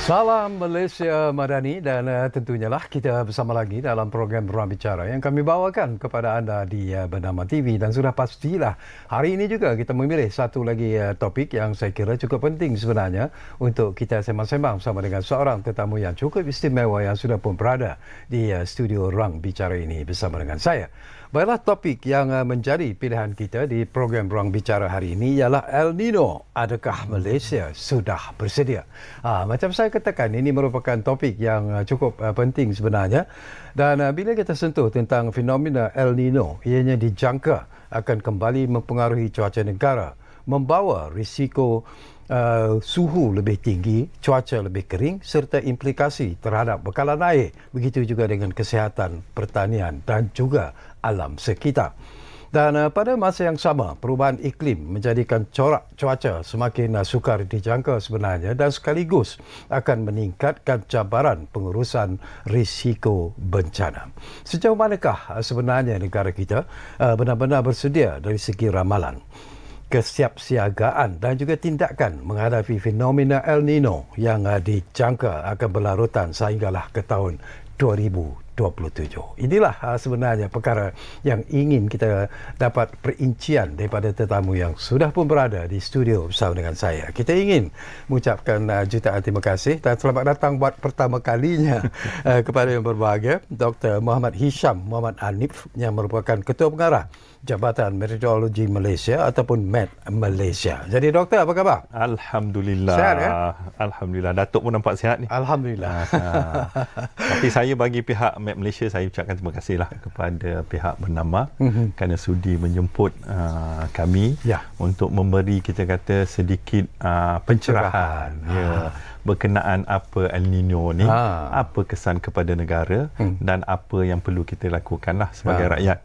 Salam Malaysia Madani dan tentunya lah kita bersama lagi dalam program Ruang Bicara yang kami bawakan kepada anda di Bernama TV, dan sudah pastilah hari ini juga kita memilih satu lagi topik yang saya kira cukup penting sebenarnya untuk kita sembang-sembang bersama dengan seorang tetamu yang cukup istimewa yang sudah pun berada di studio Ruang Bicara ini bersama dengan saya. Baiklah, topik yang menjadi pilihan kita di program Ruang Bicara hari ini ialah El Nino. Adakah Malaysia sudah bersedia? Macam saya katakan, ini merupakan topik yang cukup penting sebenarnya. Dan bila kita sentuh tentang fenomena El Nino, ianya dijangka akan kembali mempengaruhi cuaca negara, membawa risiko suhu lebih tinggi, cuaca lebih kering serta implikasi terhadap bekalan air. Begitu juga dengan kesihatan, pertanian dan juga alam sekitar. Dan pada masa yang sama, perubahan iklim menjadikan corak cuaca semakin sukar dijangka sebenarnya, dan sekaligus akan meningkatkan cabaran pengurusan risiko bencana. Sejauh manakah sebenarnya negara kita benar-benar bersedia dari segi ramalan, kesiapsiagaan dan juga tindakan menghadapi fenomena El Nino yang dijangka akan berlarutan sehinggalah ke tahun 2027. Inilah sebenarnya perkara yang ingin kita dapat perincian daripada tetamu yang sudah pun berada di studio bersama dengan saya. Kita ingin mengucapkan jutaan terima kasih dan selamat datang buat pertama kalinya kepada yang berbahagia Dr. Muhammad Hisham Muhammad Hanif yang merupakan Ketua Pengarah Jabatan Meteorologi Malaysia ataupun Met Malaysia. Jadi doktor, apa khabar? Alhamdulillah. Sihat ya? Alhamdulillah. Datuk pun nampak sihat ni. Alhamdulillah. Tapi saya bagi pihak Met Malaysia, saya ucapkan terima kasihlah kepada pihak bernama kerana sudi menjemput kami untuk memberi, kita kata, sedikit pencerahan berkenaan apa El Nino ni, apa kesan kepada negara dan apa yang perlu kita lakukanlah sebagai rakyat.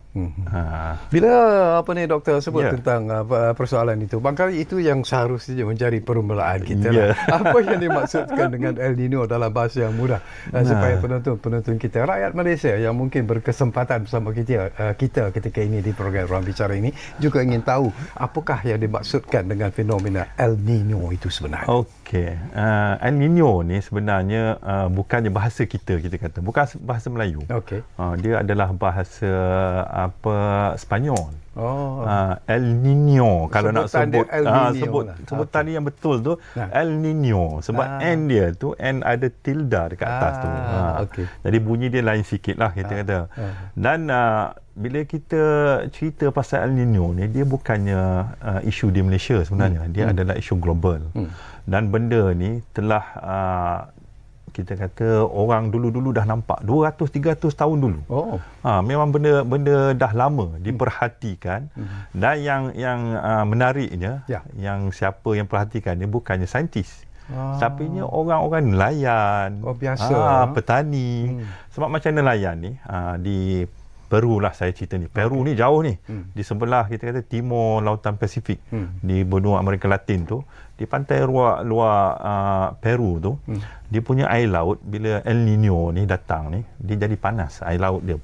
Bila doktor sebut tentang persoalan itu, barangkali itu yang seharusnya menjadi permulaan kita. Apa yang dimaksudkan dengan El Nino dalam bahasa yang mudah, supaya penonton kita, rakyat Malaysia yang mungkin berkesempatan bersama kita ketika ini di program Ruang Bicara ini juga ingin tahu apakah yang dimaksudkan dengan fenomena El Nino itu sebenarnya. Okey, El Nino ni sebenarnya bukannya bahasa kita kata, bukan bahasa Melayu. Okey. Dia adalah bahasa Sepanyol. El Nino, kalau nak sebut sebutan yang betul tu El Nino, sebab N dia tu, N ada tilda dekat atas tu. Jadi bunyi dia lain sikit lah, kita kata. Dan bila kita cerita pasal El Nino ni, dia bukannya isu di Malaysia sebenarnya. Dia adalah isu global. Dan benda ni telah kita kata orang dulu-dulu dah nampak 200-300 tahun dulu. Memang benda dah lama diperhatikan. Dan yang menariknya, yang siapa yang perhatikan dia bukannya saintis, tapi nya orang-orang nelayan, biasa, petani. Sebab macam nelayan ni di Peru lah saya cerita ni. Peru ni jauh ni. Di sebelah, kita kata, timur Lautan Pasifik. Di benua Amerika Latin tu, di pantai luar Peru tu, dia punya air laut bila El Nino ni datang ni, dia jadi panas air laut dia.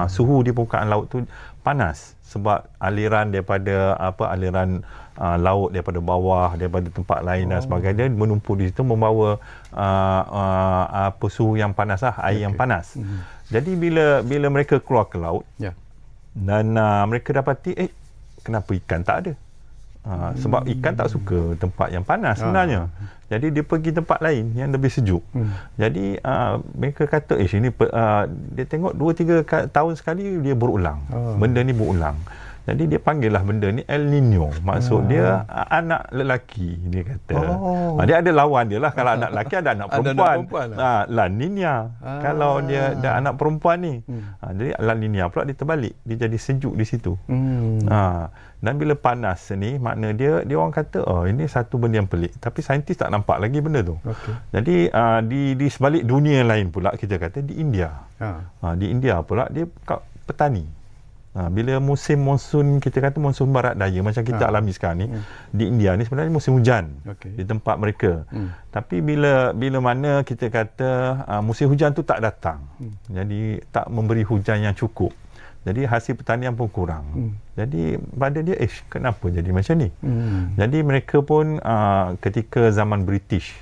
Suhu di permukaan laut tu panas sebab aliran daripada aliran laut daripada bawah, daripada tempat lain dan sebagainya menumpuk di situ, membawa suhu yang panas air yang panas. Jadi bila mereka keluar ke laut dan mereka dapati kenapa ikan tak ada? Sebab ikan tak suka tempat yang panas sebenarnya. Jadi dia pergi tempat lain yang lebih sejuk. Jadi mereka kata sini dia tengok 2-3 tahun sekali dia berulang. Benda ni berulang. Jadi dia panggillah benda ni El Nino. Maksud dia anak lelaki, dia kata. Dia ada lawan dia lah. Kalau anak lelaki ada anak perempuan. La Nina. Kalau dia ada anak perempuan ni. Jadi La Nina pula dia terbalik. Dia jadi sejuk di situ. Dan bila panas ni, makna dia orang kata ini satu benda yang pelik. Tapi saintis tak nampak lagi benda tu. Jadi di sebalik dunia lain pula, kita kata di India. Di India pula dia petani. Bila musim monsun, kita kata monsun barat daya macam kita alami sekarang ni, di India ni sebenarnya musim hujan di tempat mereka. Tapi bila mana kita kata musim hujan tu tak datang, jadi tak memberi hujan yang cukup, jadi hasil pertanian pun kurang. Jadi pada dia, kenapa jadi macam ni? Jadi mereka pun ketika zaman British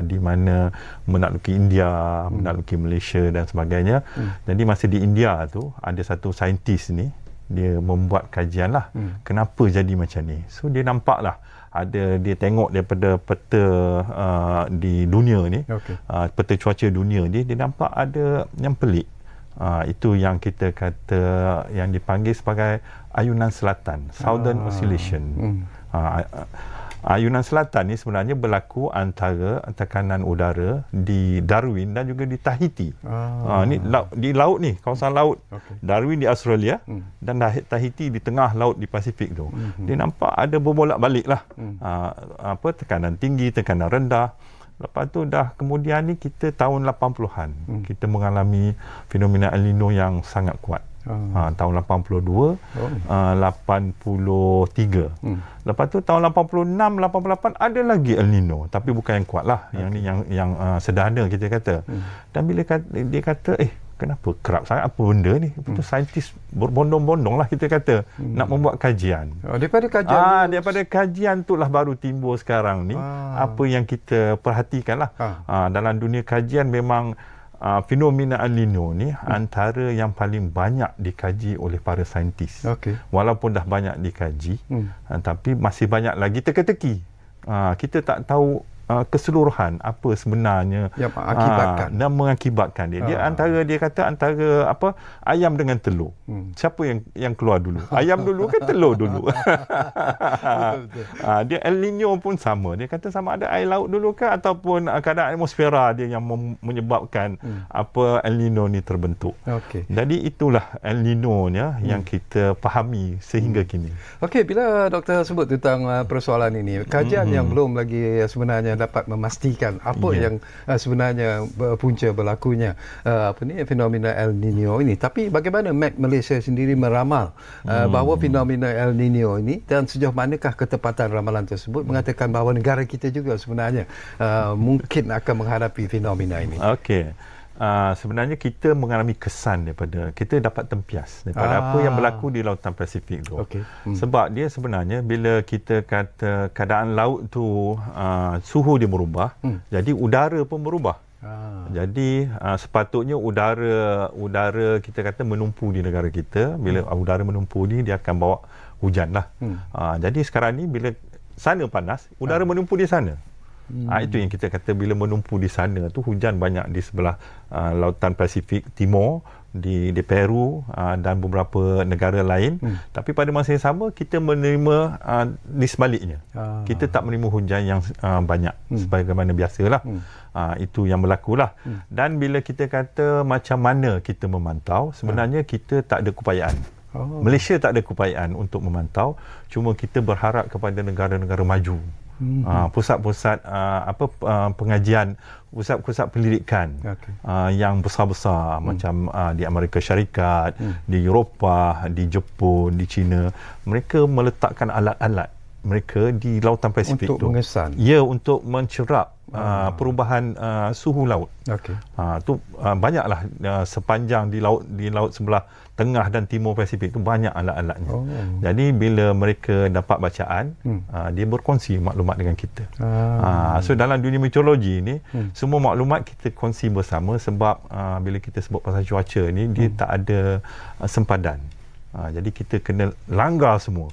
di mana menakluki India, menakluki Malaysia dan sebagainya. Jadi masa di India tu ada satu saintis ni, dia membuat kajian lah kenapa jadi macam ni. So dia nampak lah, dia tengok daripada peta di dunia ni, peta cuaca dunia ni, dia nampak ada yang pelik. Itu yang kita kata, yang dipanggil sebagai ayunan selatan, Southern Oscillation. Ayunan selatan ni sebenarnya berlaku antara tekanan udara di Darwin dan juga di Tahiti. Ni di laut ni, kawasan laut. Darwin di Australia dan Tahiti di tengah laut di Pasifik tu. Dia nampak ada berbolak-balik lah. Tekanan tinggi, tekanan rendah. Lepas tu dah kemudian ni kita tahun 80-an kita mengalami fenomena El Nino yang sangat kuat. Tahun 82, 83. Lepas tu tahun 86, 88 ada lagi El Nino, tapi bukan yang kuat lah. Yang ni yang sederhana kita kata. Dan bila dia kata, kenapa kerap sangat apa benda ni? Betul saintis berbondong-bondong lah kita kata nak membuat kajian. Daripada kajian daripada kajian tu lah baru timbul sekarang ni apa yang kita perhatikan lah. Dalam dunia kajian memang fenomena El Nino ni antara yang paling banyak dikaji oleh para saintis. Walaupun dah banyak dikaji, tapi masih banyak lagi teka-teki. Kita tak tahu keseluruhan apa sebenarnya yang mengakibatkan dia. Dia kata antara ayam dengan telur. Siapa yang keluar dulu? Ayam dulu ke telur dulu? Dia El Nino pun sama. Dia kata sama ada air laut dulu ke ataupun keadaan atmosfera dia yang menyebabkan El Nino ni terbentuk. Jadi itulah El Nino-nya yang kita fahami sehingga kini. Bila doktor sebut tentang persoalan ini, kajian yang belum lagi sebenarnya dapat memastikan apa yang sebenarnya punca berlakunya fenomena El Nino ini. Tapi bagaimana Met Malaysia sendiri meramal bahawa fenomena El Nino ini, dan sejauh manakah ketepatan ramalan tersebut mengatakan bahawa negara kita juga sebenarnya mungkin akan menghadapi fenomena ini? Sebenarnya kita mengalami kesan daripada kita dapat tempias daripada apa yang berlaku di Lautan Pasifik tu. Sebab dia sebenarnya bila kita kata keadaan laut tu suhu dia berubah, jadi udara pun berubah. Jadi sepatutnya udara kita kata menumpu di negara kita. Bila udara menumpu ni, dia akan bawa hujan lah. Jadi sekarang ni bila sana panas, udara menumpu di sana. Itu yang kita kata bila menumpu di sana tu hujan banyak di sebelah Lautan Pasifik Timur, di Peru dan beberapa negara lain. Tapi pada masa yang sama kita menerima di sebaliknya. Kita tak menerima hujan yang banyak sebagaimana biasalah. Itu yang berlakulah. Dan bila kita kata macam mana kita memantau, sebenarnya kita tak ada keupayaan. Malaysia tak ada keupayaan untuk memantau, cuma kita berharap kepada negara-negara maju. Pusat-pusat pengajian, pusat-pusat pendidikan yang besar-besar macam di Amerika Syarikat, di Eropah, di Jepun, di China, mereka meletakkan alat-alat mereka di Lautan Pasifik untuk mengesan. Untuk mencerap perubahan suhu laut. Tu banyaklah sepanjang di laut sebelah tengah dan timur Pasifik tu banyak alat-alatnya. Jadi bila mereka dapat bacaan, dia berkongsi maklumat dengan kita. So dalam dunia meteorologi ni, semua maklumat kita kongsi bersama sebab bila kita sebut pasal cuaca ni, dia tak ada sempadan. Jadi kita kena langgar semua.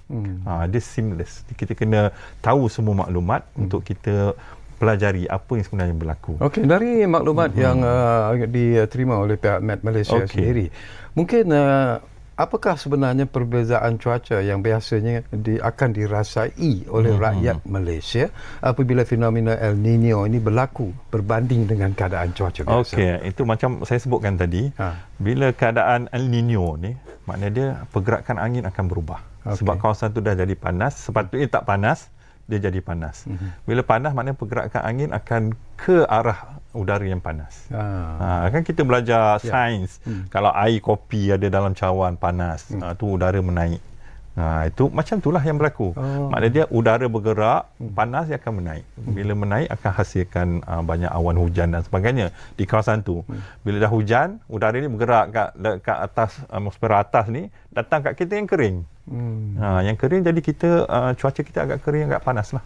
Dia seamless. Kita kena tahu semua maklumat untuk kita pelajari apa yang sebenarnya berlaku. Dari maklumat yang diterima oleh pihak Met Malaysia sendiri, mungkin apakah sebenarnya perbezaan cuaca yang biasanya akan dirasai oleh rakyat Malaysia apabila fenomena El Nino ini berlaku berbanding dengan keadaan cuaca biasa? Itu macam saya sebutkan tadi, bila keadaan El Nino ni, maknanya dia pergerakan angin akan berubah. Sebab kawasan tu dah jadi panas, sepatutnya tak panas, dia jadi panas. Bila panas, maknanya pergerakan angin akan ke arah udara yang panas. Kan kita belajar sains, kalau air kopi ada dalam cawan panas, tu udara menaik. Itu macam itulah yang berlaku. Maknanya dia udara bergerak, panas dia akan menaik. Bila menaik akan hasilkan banyak awan hujan dan sebagainya di kawasan tu. Bila dah hujan, udara ni bergerak kat atas atmosfera atas ni, datang kat kita yang kering. Yang kering jadi kita cuaca kita agak kering, agak panas lah.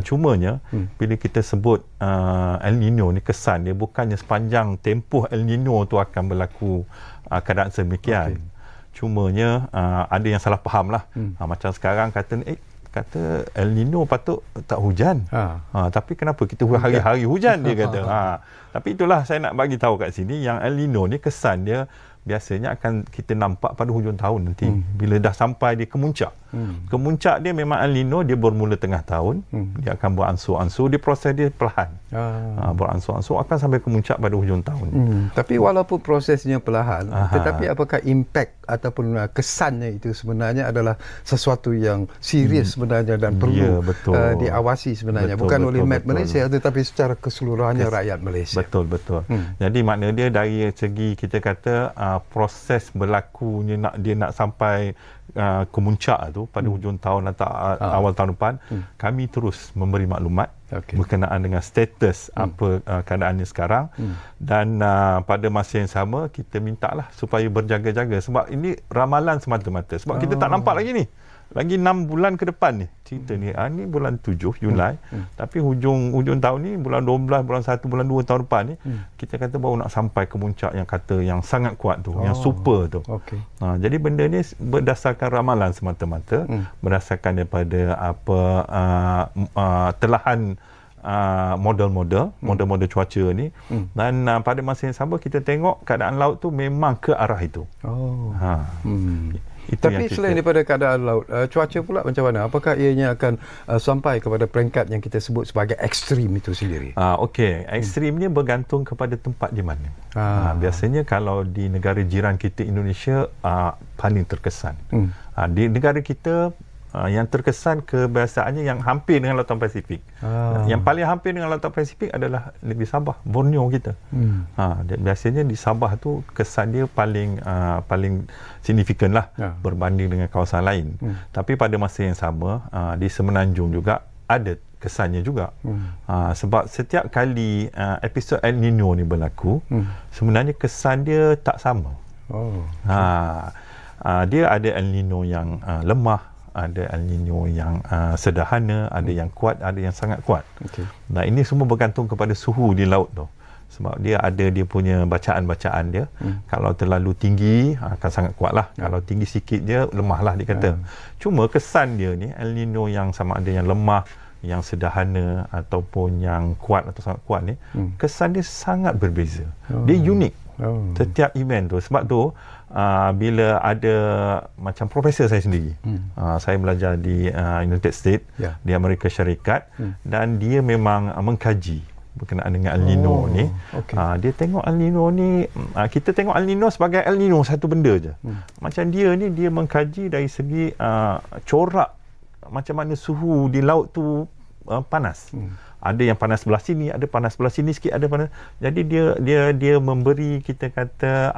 Cumanya bila kita sebut El Nino ni, kesan dia bukannya sepanjang tempoh El Nino tu akan berlaku keadaan sedemikian. Cumanya ada yang salah faham lah. Macam sekarang kata El Nino patut tak hujan. Tapi kenapa kita hari-hari hujan, dia kata. Tapi itulah saya nak bagi tahu kat sini, yang El Nino ni kesan dia biasanya akan kita nampak pada hujung tahun nanti. Bila dah sampai dia kemuncak. Kemuncak dia memang El Nino, dia bermula tengah tahun. Dia akan beransur-ansur, dia proses dia perlahan. Beransur-ansur akan sampai kemuncak pada hujung tahun. Tapi walaupun prosesnya perlahan, tetapi apakah impak ataupun kesannya itu sebenarnya adalah sesuatu yang serius sebenarnya dan perlu diawasi sebenarnya. Bukan oleh Met Malaysia, tetapi secara keseluruhannya rakyat Malaysia. Betul. Jadi makna dia dari segi kita kata proses berlakunya dia nak sampai kemuncak tu pada hujung tahun atau awal tahun depan, kami terus memberi maklumat berkenaan dengan status apa keadaannya sekarang, dan pada masa yang sama kita mintalah supaya berjaga-jaga, sebab ini ramalan semata-mata, sebab kita tak nampak lagi 6 bulan ke depan ni cerita ni. Ni bulan 7 Julai, tapi hujung tahun ni bulan 12, bulan 1, bulan 2 tahun depan ni kita kata baru nak sampai ke puncak yang kata yang sangat kuat tu, yang super tu. Jadi benda ni berdasarkan ramalan semata-mata, berdasarkan daripada telahan model-model cuaca ni, dan pada masa yang sama kita tengok keadaan laut tu memang ke arah itu. Tapi selain daripada keadaan laut, cuaca pula macam mana? Apakah ianya akan sampai kepada peringkat yang kita sebut sebagai ekstrim itu sendiri? Ekstrimnya bergantung kepada tempat di mana. Biasanya kalau di negara jiran kita Indonesia paling terkesan. Di negara kita yang terkesan kebiasaannya yang hampir dengan Lautan Pasifik. Yang paling hampir dengan Lautan Pasifik adalah negeri Sabah, Borneo kita. Biasanya di Sabah tu kesan dia paling signifikan lah berbanding dengan kawasan lain. Tapi pada masa yang sama di Semenanjung juga ada kesannya juga. Sebab setiap kali episod El Nino ni berlaku, sebenarnya kesan dia tak sama. Dia ada El Nino yang lemah, ada El Nino yang sederhana, ada yang kuat, ada yang sangat kuat. Nah, ini semua bergantung kepada suhu di laut tu. Sebab dia ada dia punya bacaan-bacaan dia. Kalau terlalu tinggi akan sangat kuat lah. Kalau tinggi sikit je lemah lah dia kata. Cuma kesan dia ni El Nino yang sama ada yang lemah, yang sederhana ataupun yang kuat atau sangat kuat ni, kesan dia sangat berbeza. Dia unik setiap event tu. Sebab tu bila ada macam profesor saya sendiri, saya belajar di United States, di Amerika Syarikat, dan dia memang mengkaji berkenaan dengan El Nino ni. Dia tengok El Nino ni, kita tengok El Nino sebagai El Nino satu benda je. Macam dia ni, dia mengkaji dari segi corak macam mana suhu di laut tu panas. Ada yang panas sebelah sini, ada panas sebelah sini sikit, ada panas. Jadi dia memberi, kita kata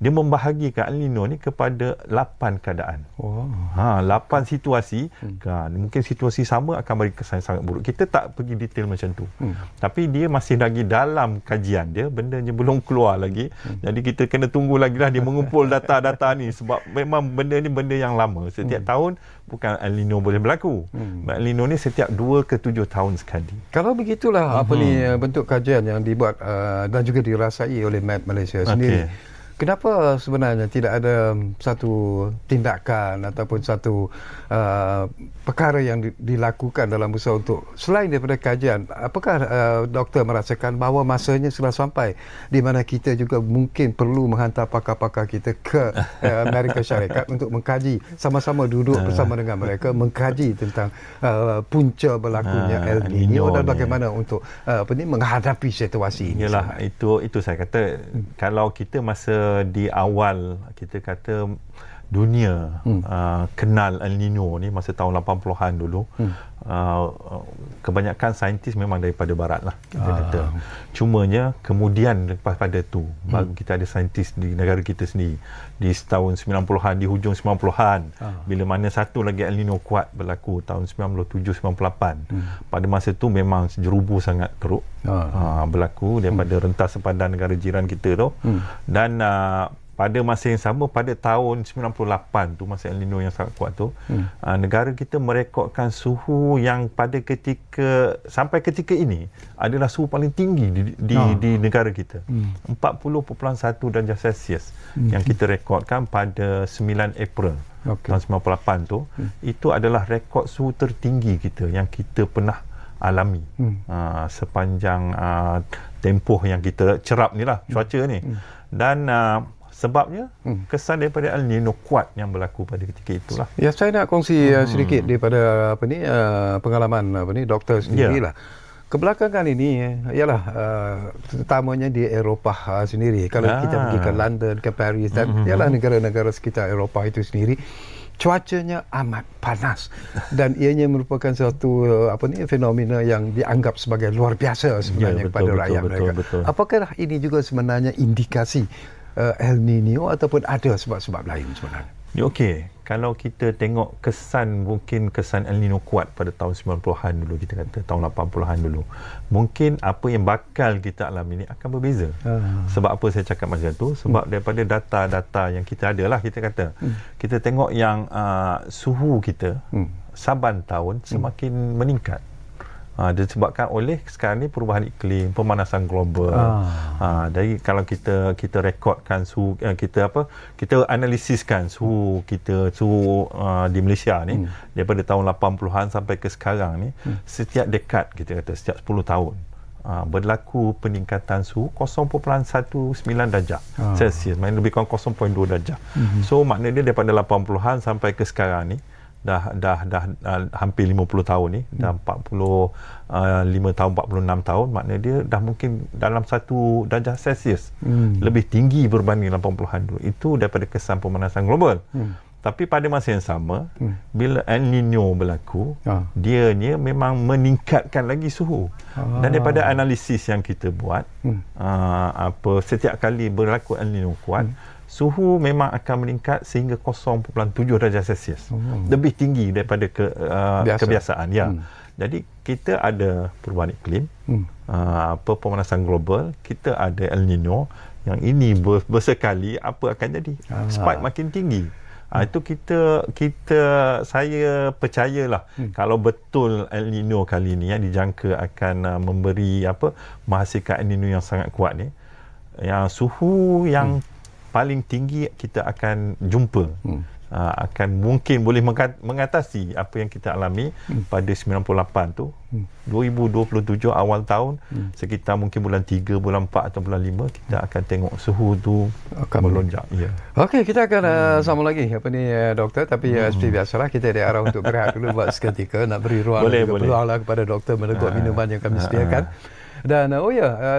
dia membahagikan El Nino ni kepada 8 keadaan. 8 situasi. Mungkin situasi sama akan bagi kesan sangat buruk. Kita tak pergi detail macam tu. Tapi dia masih lagi dalam kajian dia, bendanya belum keluar lagi. Jadi kita kena tunggu lagi lah dia mengumpul data-data ni, sebab memang benda ni benda yang lama. Setiap tahun bukan El Nino boleh berlaku. El Nino ni setiap 2 ke 7 tahun sekali. Kalau begitulah bentuk kajian yang dibuat dan juga dirasai oleh Met Malaysia sendiri. Kenapa sebenarnya tidak ada satu tindakan ataupun satu perkara yang dilakukan dalam usaha untuk, selain daripada kajian, apakah doktor merasakan bahawa masanya sudah sampai di mana kita juga mungkin perlu menghantar pakar-pakar kita ke Amerika Syarikat untuk mengkaji, sama-sama duduk bersama dengan mereka mengkaji tentang punca berlakunya El Nino dan bagaimana untuk menghadapi situasi ini? Yalah, itu saya kata, kalau kita masa di awal kita kata dunia kenal El Nino ni masa tahun 80-an dulu, kebanyakan saintis memang daripada barat lah kita kata. Cumanya kemudian lepas pada tu baru kita ada saintis di negara kita sendiri di tahun 90-an, di hujung 90-an, bila mana satu lagi El Nino kuat berlaku tahun 97-98. Pada masa tu memang jerubu sangat teruk berlaku daripada rentas sepadan negara jiran kita tu. Dan pada masa yang sama pada tahun 98 tu, masa El Nino yang sangat kuat tu, negara kita merekodkan suhu yang pada sampai ketika ini adalah suhu paling tinggi di negara kita. 40.1 darjah Celsius yang kita rekodkan pada 9 April tahun 98 tu. Itu adalah rekod suhu tertinggi kita yang kita pernah alami sepanjang tempoh yang kita cerap ni lah, cuaca ni. Dan sebabnya kesan daripada El Nino kuat yang berlaku pada ketika itulah. Ya, saya nak kongsi sedikit daripada pengalaman doktor sendirilah. Kebelakangan ini ialah terutamanya di Eropah sendiri. Kalau kita pergi ke London, ke Paris dan ialah negara-negara sekitar Eropah itu sendiri, cuacanya amat panas dan ianya merupakan satu fenomena yang dianggap sebagai luar biasa sebenarnya kepada rakyat mereka. Apakah ini juga sebenarnya indikasi El Nino ataupun ada sebab-sebab lain sebenarnya? Okey, kalau kita tengok mungkin kesan El Nino kuat pada tahun 90-an dulu, kita kata tahun 80-an dulu, mungkin apa yang bakal kita alami ni akan berbeza. Sebab apa saya cakap macam tu? Sebab daripada data-data yang kita ada lah, kita kata kita tengok yang suhu kita saban tahun semakin meningkat. Disebabkan oleh sekarang ni perubahan iklim, pemanasan global. Jadi kalau kita rekodkan suhu, kita analisiskan suhu di Malaysia ni daripada tahun 80-an sampai ke sekarang ni, setiap dekad kita kata setiap 10 tahun berlaku peningkatan suhu 0.19 darjah Celsius, maksudnya lebih kurang 0.2 darjah. So maknanya dia daripada 80-an sampai ke sekarang ni dah hampir 50 tahun ni, dah 45 tahun, 46 tahun, maknanya dia dah mungkin dalam 1 darjah Celsius lebih tinggi berbanding 80-an dulu. Itu daripada kesan pemanasan global. Tapi pada masa yang sama, bila El Nino berlaku, dia memang meningkatkan lagi suhu. Dan daripada analisis yang kita buat, setiap kali berlaku El Nino kuat, suhu memang akan meningkat sehingga 0.7 darjah Celsius. Lebih tinggi daripada kebiasaan. Ya. Jadi kita ada perubahan iklim, pemanasan global, kita ada El Nino yang ini bersekali apa akan jadi? Spike makin tinggi. Itu saya percayalah kalau betul El Nino kali ni yang dijangka akan menghasilkan El Nino yang sangat kuat ni, yang suhu yang paling tinggi kita akan jumpa, akan mungkin boleh mengatasi apa yang kita alami pada 98 tu. 2027 awal tahun, sekitar mungkin bulan 3, bulan 4 atau bulan 5, kita akan tengok suhu tu akan melonjak. Okey, kita akan sambung lagi doktor, tapi seperti biasalah kita ada arah untuk berehat dulu buat seketika, nak beri ruang peluanglah kepada doktor meneguk minuman yang kami sediakan. Dan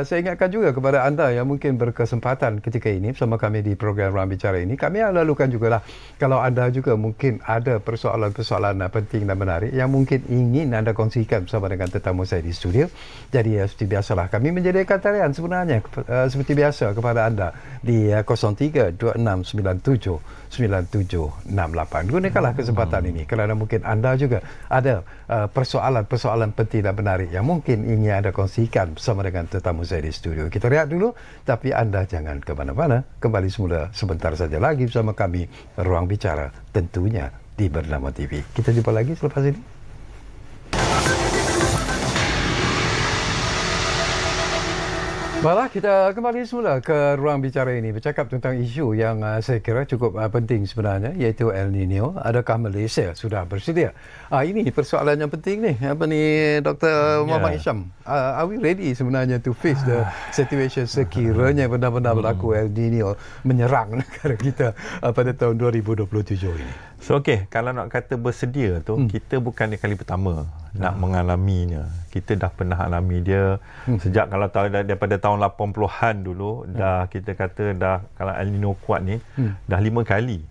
saya ingatkan juga kepada anda yang mungkin berkesempatan ketika ini bersama kami di program Ruang Bicara ini, kami lalukan jugalah kalau anda juga mungkin ada persoalan-persoalan penting dan menarik yang mungkin ingin anda kongsikan bersama dengan tetamu saya di studio. Jadi seperti biasalah kami menyediakan talian sebenarnya seperti biasa kepada anda di 0326979768. Gunakanlah kesempatan ini kerana mungkin anda juga ada persoalan-persoalan penting dan menarik yang mungkin ingin anda kongsikan bersama dengan tetamu saya di studio. Kita rehat dulu, tapi anda jangan ke mana-mana. Kembali semula sebentar saja lagi bersama kami, Ruang Bicara, tentunya di Bernama TV. Kita jumpa lagi selepas ini. Baiklah, kita kembali semula ke Ruang Bicara ini bercakap tentang isu yang saya kira cukup penting sebenarnya, iaitu El Nino. Adakah Malaysia sudah bersedia? Ini persoalan yang penting ni. Dr. Muhammad Hisham? Are we ready sebenarnya to face the situation sekiranya benar-benar berlaku El Nino menyerang negara kita pada tahun 2027 ini? So kalau nak kata bersedia tu, kita bukan kali pertama nak mengalaminya. Kita dah pernah alami dia sejak kalau tahu daripada tahun 80-an dulu, dah kita kata dah kalau El Nino kuat ni dah 5 kali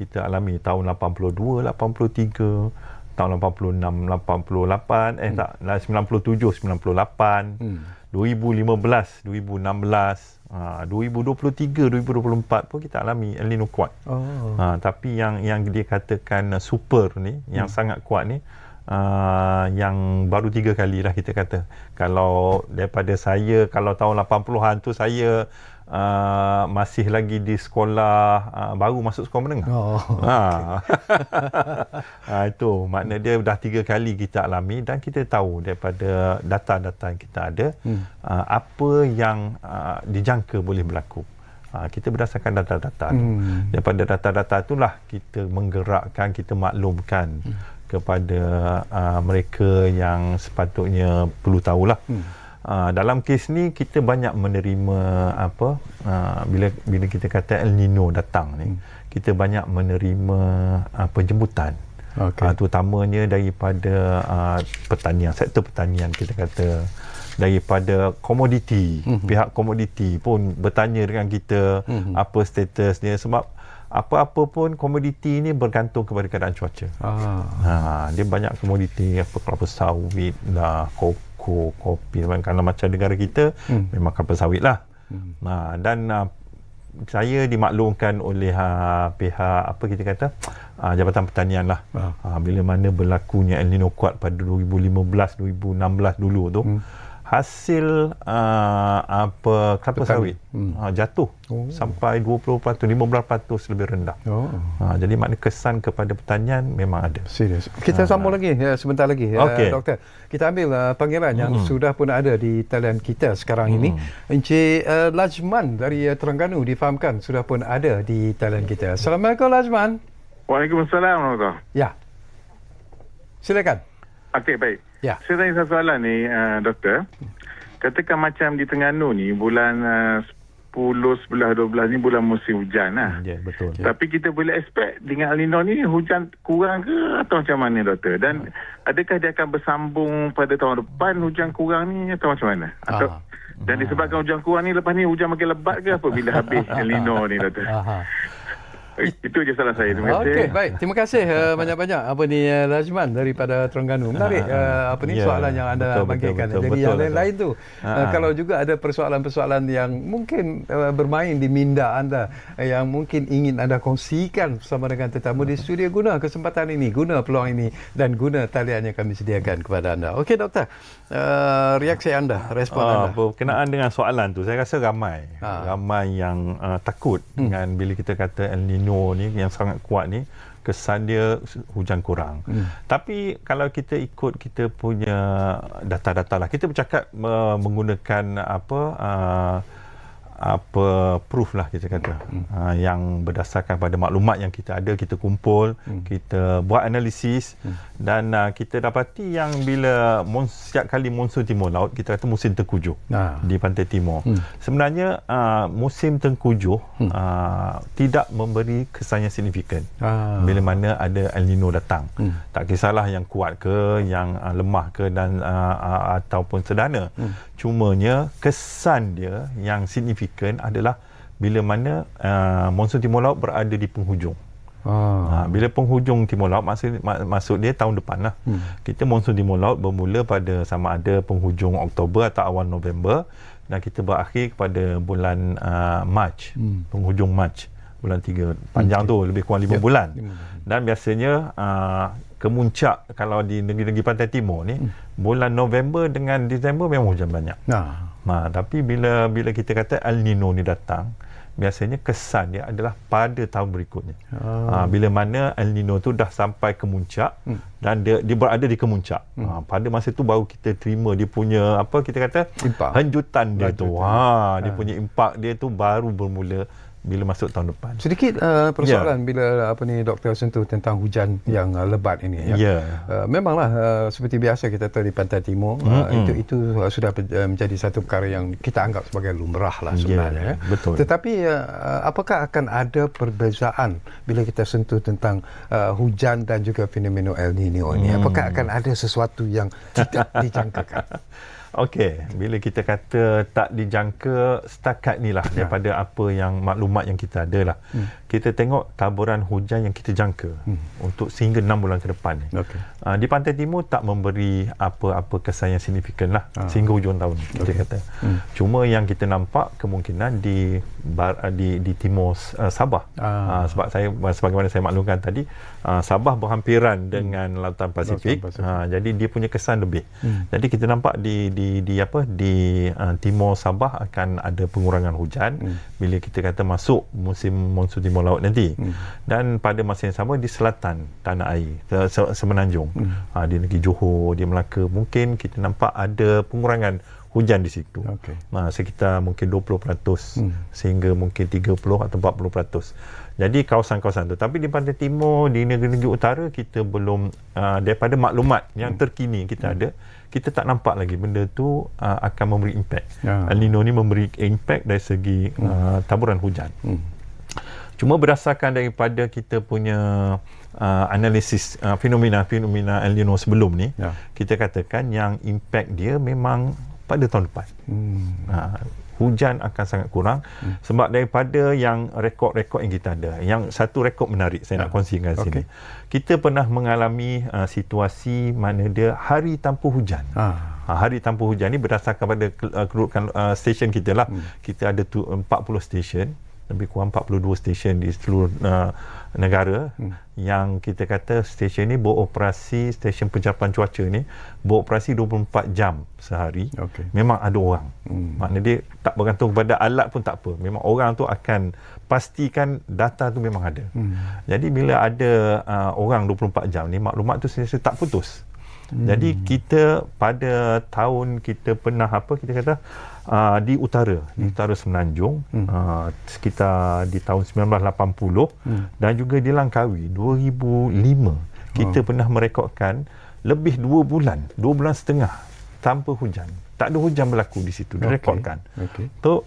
kita alami. Tahun 82, 83, tahun 86, 88, 97, 98, 2015, 2016, 2023, 2024 pun kita alami El Nino kuat. Tapi yang dia katakan super ni, yang sangat kuat ni, yang baru 3 kali lah kita kata. Kalau daripada saya, kalau tahun 80-an tu saya masih lagi di sekolah, baru masuk sekolah menengah. Itu makna dia dah 3 kali kita alami, dan kita tahu daripada data-data yang kita ada, apa yang dijangka boleh berlaku. Kita berdasarkan data-data tu. Daripada data-data itulah kita menggerakkan, kita maklumkan kepada mereka yang sepatutnya perlu tahulah. Dalam kes ni kita banyak menerima bila kita kata El Nino datang ni, kita banyak menerima penjemputan. Terutamanya daripada pertanian, sektor pertanian kita kata, daripada komoditi, pihak komoditi pun bertanya dengan kita apa status dia, sebab apa-apa pun komoditi ni bergantung kepada keadaan cuaca. Dia banyak komoditi, apa kelapa sawit lah, koko, kopi, kalau macam negara kita memang kelapa sawit lah. Dan saya dimaklumkan oleh pihak apa kita kata Jabatan Pertanian lah, bila mana berlakunya El Nino kuat pada 2015, 2016 dulu tu, hasil kelapa sawit jatuh sampai 20%, 15% lebih rendah. Jadi makna kesan kepada pertanian memang ada. Serius. Kita sambung lagi sebentar lagi, Doktor. Kita ambil panggilan yang sudah pun ada di talian kita sekarang ini. Encik Lajman dari Terengganu difahamkan sudah pun ada di talian kita. Assalamualaikum Lajman. Waalaikumsalam. Ya. Silakan. Okey, baik. Ya. Saya tanya satu soalan ni, Doktor. Katakan macam di Terengganu ni, bulan 10, 11, 12 ni bulan musim hujan lah. Ya, betul. Tapi kita boleh expect dengan El Nino ni hujan kurang ke atau macam mana, Doktor? Dan adakah dia akan bersambung pada tahun depan hujan kurang ni atau macam mana? Atau dan disebabkan hujan kurang ni, lepas ni hujan makin lebat ke apa bila habis El Nino ni, Doktor? Itu je salah saya. Terima kasih. Okey, baik. Terima kasih banyak-banyak Lajman daripada Terengganu. Menarik soalan yang anda bangkitkan. Jadi betul, yang lain-lain tu kalau juga ada persoalan-persoalan yang mungkin bermain di minda anda, yang mungkin ingin anda kongsikan bersama dengan tetamu di studio, guna kesempatan ini, guna peluang ini, dan guna talian yang kami sediakan kepada anda. Okey, Doktor. Reaksi anda, respon anda. Berkenaan dengan soalan tu, saya rasa ramai yang takut dengan bila kita kata El Nino ni yang sangat kuat ni, kesan dia hujan kurang. Tapi kalau kita ikut kita punya data-data lah, kita bercakap menggunakan proof lah kita kata, yang berdasarkan pada maklumat yang kita ada, kita kumpul, kita buat analisis, dan kita dapati yang bila setiap kali monsun timur laut, kita kata musim tengkujuh di pantai timur, sebenarnya musim tengkujuh tidak memberi kesan yang signifikan bila mana ada El Nino datang. Tak kisahlah yang kuat ke, yang lemah ke, dan ataupun sederhana. Cumanya kesan dia yang signifikan adalah bila mana monsun timur laut berada di penghujung. Bila penghujung timur laut, maksud dia tahun depan lah. Kita monsun timur laut bermula pada sama ada penghujung Oktober atau awal November, dan kita berakhir kepada bulan Mac, penghujung Mac, bulan 3. Panjang tu lebih kurang 5 bulan. Dan biasanya kemuncak kalau di negeri-negeri pantai timur ni, bulan November dengan Disember memang hujan banyak. Tapi bila kita kata El Nino ni datang, biasanya kesan dia adalah pada tahun berikutnya. Bila mana El Nino tu dah sampai kemuncak, dan dia berada di kemuncak. Pada masa tu baru kita terima dia punya kita kata henjutan dia tu. Dia punya impak dia tu baru bermula bila masuk tahun depan. Sedikit persoalan bila Doktor sentuh tentang hujan yang lebat ini. Memanglah seperti biasa kita tahu di pantai timur, itu sudah menjadi satu perkara yang kita anggap sebagai lumrah lah sebenarnya. Betul. Tetapi apakah akan ada perbezaan bila kita sentuh tentang hujan dan juga fenomena El Nino ini? Apakah akan ada sesuatu yang tidak dijangkakan? Okey, bila kita kata tak dijangka setakat ni lah daripada apa yang maklumat yang kita ada lah. Kita tengok taburan hujan yang kita jangka untuk sehingga 6 bulan ke depan ni. Di Pantai Timur tak memberi apa-apa kesan yang signifikan lah sehingga hujung tahun kita kata. Cuma yang kita nampak kemungkinan di timur Sabah. Sebab sebagaimana saya maklumkan tadi, Sabah berhampiran dengan Lautan Pasifik. Jadi dia punya kesan lebih. Jadi kita nampak di timur Sabah akan ada pengurangan hujan bila kita kata masuk musim monsun timur laut nanti. Dan pada masa yang sama di selatan tanah air semenanjung, di negeri Johor, di Melaka, mungkin kita nampak ada pengurangan hujan di situ. Sekitar mungkin 20% sehingga mungkin 30 atau 40%. Jadi kawasan-kawasan tu. Tapi di Pantai Timur, di negeri-negeri utara, kita belum daripada maklumat yang terkini kita ada, kita tak nampak lagi benda tu akan memberi impact. El Nino ni memberi impact dari segi taburan hujan. Cuma berdasarkan daripada kita punya analisis fenomena El Nino sebelum ni, kita katakan yang impact dia memang pada tahun depan. Hujan akan sangat kurang sebab daripada yang rekod-rekod yang kita ada. Yang satu rekod menarik saya nak kongsikan sini. Kita pernah mengalami situasi mana dia hari tanpa hujan. Hari tanpa hujan ni berdasarkan pada kedudukan stesen kita lah. Kita ada 40 stesen, lebih kurang 42 stesen di seluruh negara yang kita kata stesen ni beroperasi, stesen pencarapan cuaca ni beroperasi 24 jam sehari. Memang ada orang. Maknanya dia tak bergantung kepada alat pun tak apa. Memang orang tu akan pastikan data tu memang ada. Jadi bila ada orang 24 jam ni, maklumat tu sentiasa tak putus. Jadi kita pada tahun kita pernah kita kata di utara Semenanjung sekitar di tahun 1980 dan juga di Langkawi 2005 kita pernah merekodkan lebih 2 bulan setengah tanpa hujan. Tak ada hujan berlaku di situ, direkodkan. So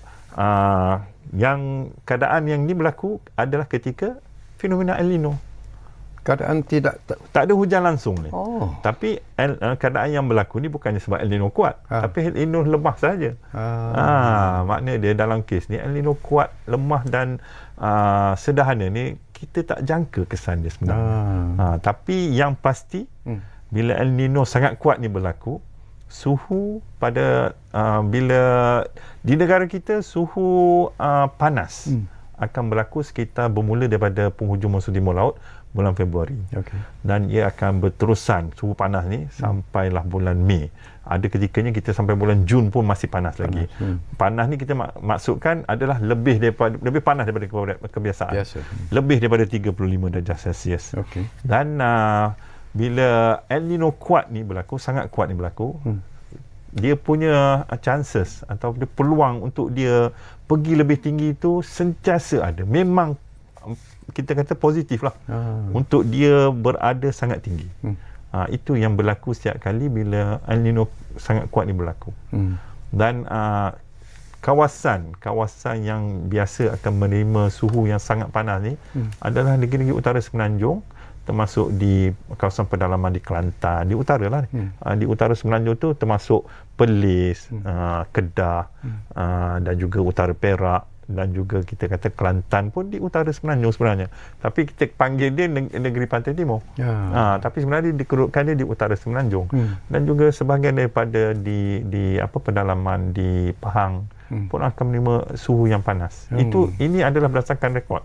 yang keadaan yang ni berlaku adalah ketika fenomena El Nino. Keadaan tak ada hujan langsung ni. Tapi keadaan yang berlaku ni bukannya sebab El Nino kuat, tapi El Nino lemah saja. Maknanya dia dalam kes ni El Nino kuat, lemah dan sederhana ni kita tak jangka kesan dia sebenarnya. Tapi yang pasti bila El Nino sangat kuat ni berlaku, suhu pada bila di negara kita suhu panas akan berlaku sekitar bermula daripada penghujung monsun timur laut bulan Februari. Dan ia akan berterusan suhu panas ni sampailah bulan Mei. Ada ketikanya kita sampai bulan Jun pun masih panas lagi. Panas ni kita maksudkan adalah lebih panas daripada kebiasaan. Lebih daripada 35 darjah Celsius. Dan bila El Nino kuat ni berlaku, sangat kuat ni berlaku, dia punya chances atau dia peluang untuk dia pergi lebih tinggi itu sentiasa ada. Memang kita kata positif lah untuk dia berada sangat tinggi. Itu yang berlaku setiap kali bila El Nino sangat kuat ni berlaku. Dan kawasan yang biasa akan menerima suhu yang sangat panas ni adalah negeri-negeri utara Semenanjung, termasuk di kawasan pedalaman di Kelantan, di utara lah di utara Semenanjung tu termasuk Perlis, Kedah, dan juga utara Perak, dan juga kita kata Kelantan pun di utara Semenanjung sebenarnya. Tapi kita panggil dia negeri Pantai Timur. Tapi sebenarnya dikedudukan dia di utara Semenanjung. Dan juga sebahagian daripada di pedalaman di Pahang pun akan menerima suhu yang panas. Ini adalah berdasarkan rekod.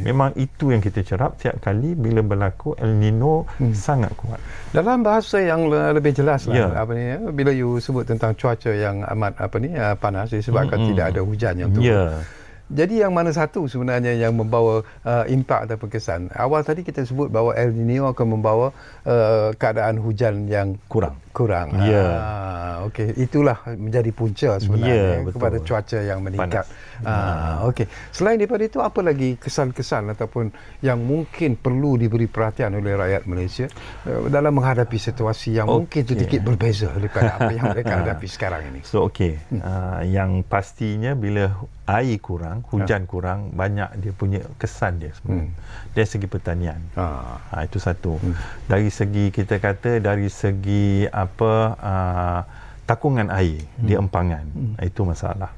Memang itu yang kita cerap setiap kali bila berlaku El Nino sangat kuat. Dalam bahasa yang lebih jelas lah, bila you sebut tentang cuaca yang amat panas disebabkan tidak ada hujan yang turun. Jadi yang mana satu sebenarnya yang membawa impak atau kesan? Awal tadi kita sebut bahawa El Nino akan membawa keadaan hujan yang kurang. Itulah menjadi punca sebenarnya kepada cuaca yang meningkat. Selain daripada itu, apa lagi kesan-kesan ataupun yang mungkin perlu diberi perhatian oleh rakyat Malaysia dalam menghadapi situasi yang mungkin sedikit berbeza daripada apa yang mereka hadapi sekarang ini? Yang pastinya bila air kurang, hujan kurang, banyak dia punya kesan dia sebenarnya. Dari segi pertanian. Itu satu. Dari segi kita kata dari segi takungan air di empangan. Itu masalah.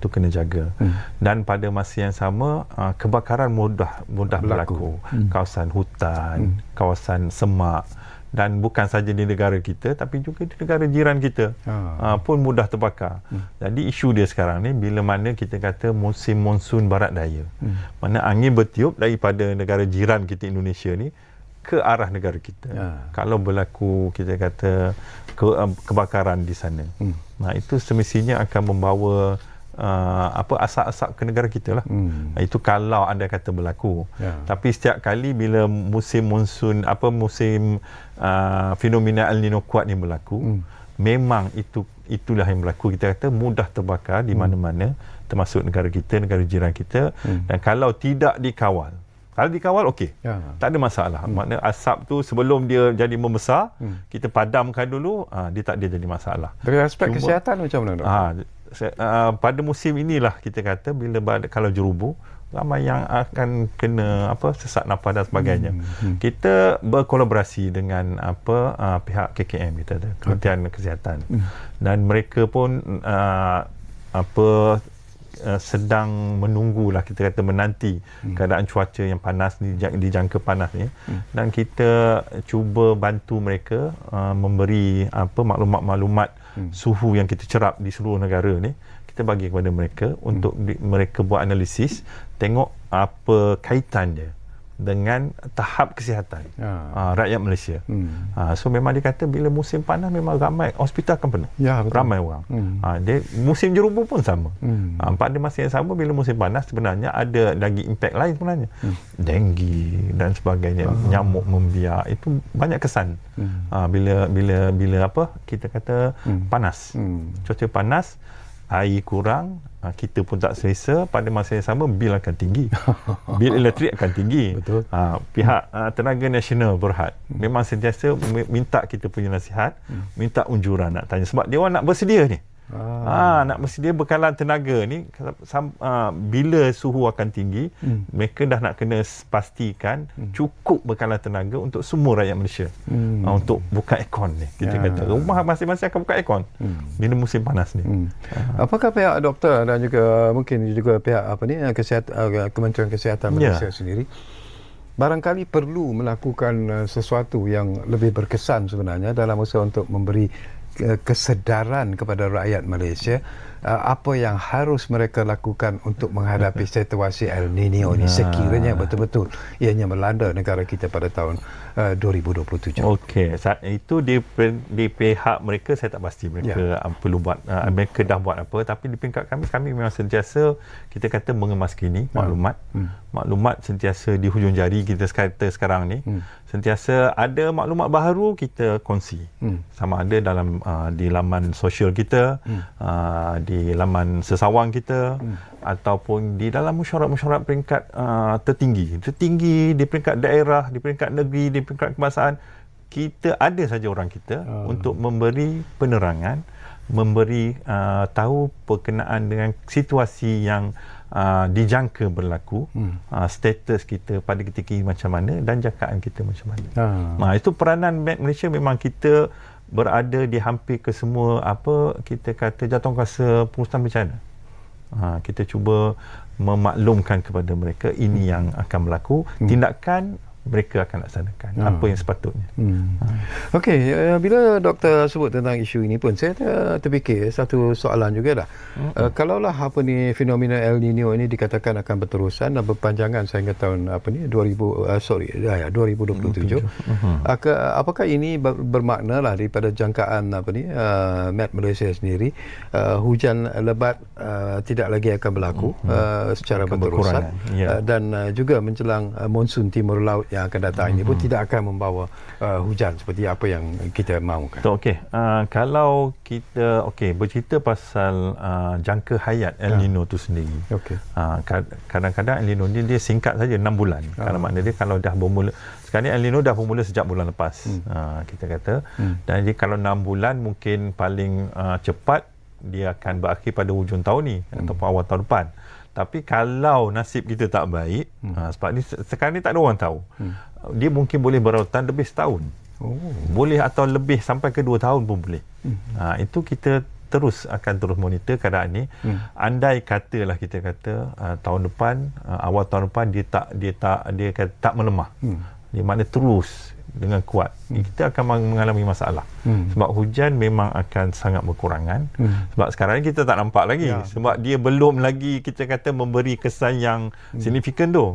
Itu kena jaga. Dan pada masa yang sama kebakaran mudah berlaku. Kawasan hutan, kawasan semak, dan bukan saja di negara kita tapi juga di negara jiran kita pun mudah terbakar. Jadi isu dia sekarang ni bila mana kita kata musim monsun barat daya. Mana angin bertiup daripada negara jiran kita Indonesia ni ke arah negara kita. Kalau berlaku kita kata kebakaran di sana. Itu semestinya akan membawa asap-asap ke negara kita lah. Itu kalau anda kata berlaku. Tapi setiap kali bila musim monsun musim fenomena El Nino kuat ni berlaku, memang itulah yang berlaku. Kita kata mudah terbakar di mana-mana, termasuk negara kita, negara jiran kita. Dan kalau tidak dikawal, kalau dikawal okey, tak ada masalah. Maknanya asap tu sebelum dia jadi membesar, kita padamkan dulu, dia tak dia jadi masalah. Dari aspek kesihatan macam mana, Dr.? Pada musim inilah kita kata kalau jerubu, ramai yang akan kena sesak nafas dan sebagainya. Kita berkolaborasi dengan pihak KKM, kita ada Kementerian Kesihatan, dan mereka pun sedang menunggulah, kita kata menanti keadaan cuaca yang panas ni, dijangka panas ni, dan kita cuba bantu mereka memberi maklumat-maklumat suhu yang kita cerap di seluruh negara ni, kita bagi kepada mereka untuk mereka buat analisis, tengok apa kaitan dia dengan tahap kesihatan rakyat Malaysia. So memang dikata bila musim panas memang ramai hospital akan penuh. Ramai orang. Dia musim jerubu pun sama. Pada masa yang sama bila musim panas sebenarnya ada lagi impak lain sebenarnya. Denggi dan sebagainya, nyamuk membiak, itu banyak kesan. Bila kita kata panas. Cuaca panas, air kurang, kita pun tak selesa, pada masa yang sama bil akan tinggi. Bil elektrik akan tinggi. Pihak Tenaga Nasional Berhad memang sentiasa minta kita punya nasihat, minta unjuran, nak tanya sebab dia orang nak bersedia ni. Nak bersedia bekalan tenaga ni, bila suhu akan tinggi, mereka dah nak kena pastikan cukup bekalan tenaga untuk semua rakyat Malaysia. Untuk buka aircon ni, kita kata rumah masing-masing akan buka aircon bila musim panas ni. Apakah pihak doktor dan juga mungkin juga pihak Kementerian Kesihatan Malaysia sendiri barangkali perlu melakukan sesuatu yang lebih berkesan sebenarnya dalam usaha untuk memberi kesedaran kepada rakyat Malaysia apa yang harus mereka lakukan untuk menghadapi situasi El Nino ni sekiranya betul-betul ianya melanda negara kita pada tahun 2027. Okey, itu di pihak mereka saya tak pasti mereka perlu buat, mereka dah buat apa, tapi di peringkat kami memang sentiasa kita kata mengemas-kini maklumat sentiasa di hujung jari kita sekarang ni. Sentiasa ada maklumat baharu kita kongsi, sama ada dalam di laman sosial kita, di laman sesawang kita, ataupun di dalam mesyuarat-mesyuarat peringkat tertinggi di peringkat daerah, di peringkat negeri, di peringkat kebangsaan. Kita ada saja orang kita untuk memberi penerangan, memberi tahu berkenaan dengan situasi yang dijangka berlaku, status kita pada ketika ini macam mana dan jangkaan kita macam mana. Itu peranan Bank Malaysia, memang kita berada di hampir ke semua kita kata jatuhkuasa pengurusan bencana. Kita cuba memaklumkan kepada mereka ini yang akan berlaku, tindakan mereka akan laksanakan apa yang sepatutnya. Okey, bila doktor sebut tentang isu ini pun saya terfikir satu soalan juga dah. Kalaulah fenomena El Nino ini dikatakan akan berterusan dan berpanjangan sehingga tahun 2027. Apakah ini bermakna lah daripada jangkaan Met Malaysia sendiri, hujan lebat tidak lagi akan berlaku secara berterusan, dan juga menjelang monsun timur laut yang akan datang ini pun tidak akan membawa hujan seperti apa yang kita mahukan. Kalau kita bercerita pasal jangka hayat El Nino tu sendiri. Kadang-kadang El Nino ni dia singkat saja 6 bulan. Kalau makna dia kalau dah bermula, sekarang ni El Nino dah bermula sejak bulan lepas. Kita kata. Dan jadi kalau 6 bulan mungkin paling cepat dia akan berakhir pada hujung tahun ni ataupun awal tahun depan. Tapi kalau nasib kita tak baik, sebab ni sekarang ni tak ada orang tahu, dia mungkin boleh berautan lebih setahun. Boleh atau lebih sampai ke 2 tahun pun boleh. Itu kita akan terus monitor keadaan ni. Andai katalah kita kata tahun depan, awal tahun depan dia kata tak melemah. Dia makna terus dengan kuat, kita akan mengalami masalah. Sebab hujan memang akan sangat berkurangan. Sebab sekarang ni kita tak nampak lagi. Sebab dia belum lagi kita kata memberi kesan yang signifikan tu.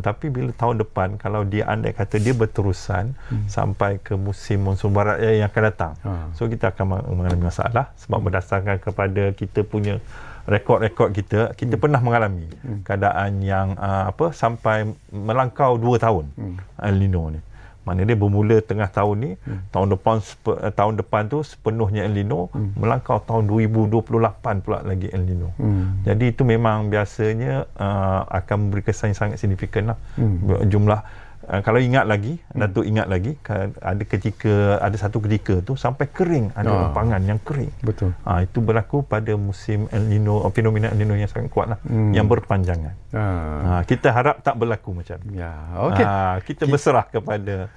Tapi bila tahun depan, kalau dia andai kata dia berterusan sampai ke musim monsun barat yang akan datang, so kita akan mengalami masalah. Sebab berdasarkan kepada kita punya rekod-rekod kita pernah mengalami keadaan yang sampai melangkau 2 tahun El Nino ni. Mana dia bermula tengah tahun ni, tahun depan tu sepenuhnya El Nino, melangkau tahun 2028 pula lagi El Nino. Jadi itu memang biasanya akan memberi kesan yang sangat signifikan lah. Jumlah kalau ingat lagi, Datuk ingat lagi, ada satu ketika tu sampai kering, ada empangan yang kering. Betul. Itu berlaku pada musim El Nino, fenomena El Nino yang sangat kuat lah, yang berpanjangan. Kita harap tak berlaku macam tu. Kita berserah kepada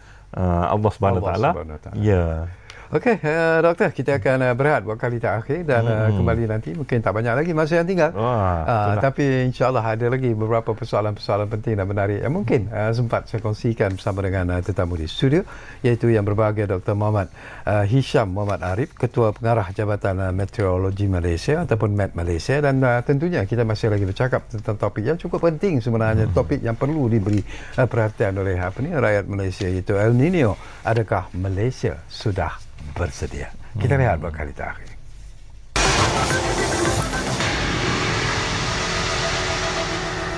Allah Subhanahu Wa Taala. Ya. Okey, doktor, kita akan berehat buat kali terakhir dan kembali nanti. Mungkin tak banyak lagi masa yang tinggal. Tapi insya-Allah ada lagi beberapa persoalan-persoalan penting dan menarik yang mungkin sempat saya kongsikan bersama dengan tetamu di studio, iaitu yang berbahagia Dr. Muhammad Hisham Muhammad Arif, Ketua Pengarah Jabatan Meteorologi Malaysia ataupun MET Malaysia, dan tentunya kita masih lagi bercakap tentang topik yang cukup penting sebenarnya, topik yang perlu diberi perhatian oleh rakyat Malaysia, iaitu El Nino. Adakah Malaysia sudah bersedia? Kita lihat buat kali terakhir.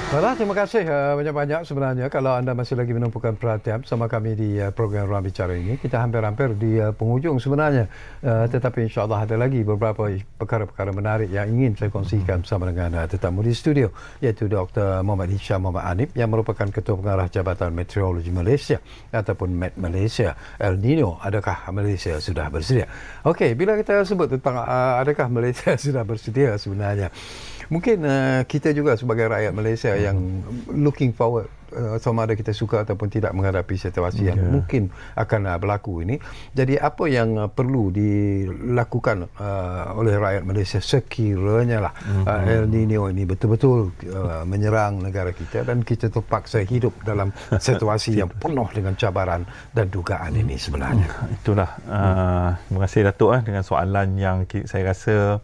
Baiklah, terima kasih banyak-banyak sebenarnya kalau anda masih lagi menumpukan perhatian bersama kami di program Ruang Bicara ini. Kita hampir-hampir di penghujung sebenarnya, tetapi insya-Allah ada lagi beberapa perkara-perkara menarik yang ingin saya kongsikan bersama dengan tetamu di studio, iaitu Dr. Muhammad Hisham Muhammad Arif yang merupakan Ketua Pengarah Jabatan Meteorologi Malaysia ataupun MET Malaysia. El Nino, adakah Malaysia sudah bersedia? Okey, bila kita sebut tentang adakah Malaysia sudah bersedia, sebenarnya mungkin kita juga sebagai rakyat Malaysia yang looking forward, sama ada kita suka ataupun tidak menghadapi situasi yang mungkin akan berlaku ini. Jadi apa yang perlu dilakukan oleh rakyat Malaysia sekiranya lah El Nino ini betul-betul menyerang negara kita dan kita terpaksa hidup dalam situasi yang penuh dengan cabaran dan dugaan ini sebenarnya? Itulah. Terima kasih Datuk dengan soalan yang saya rasa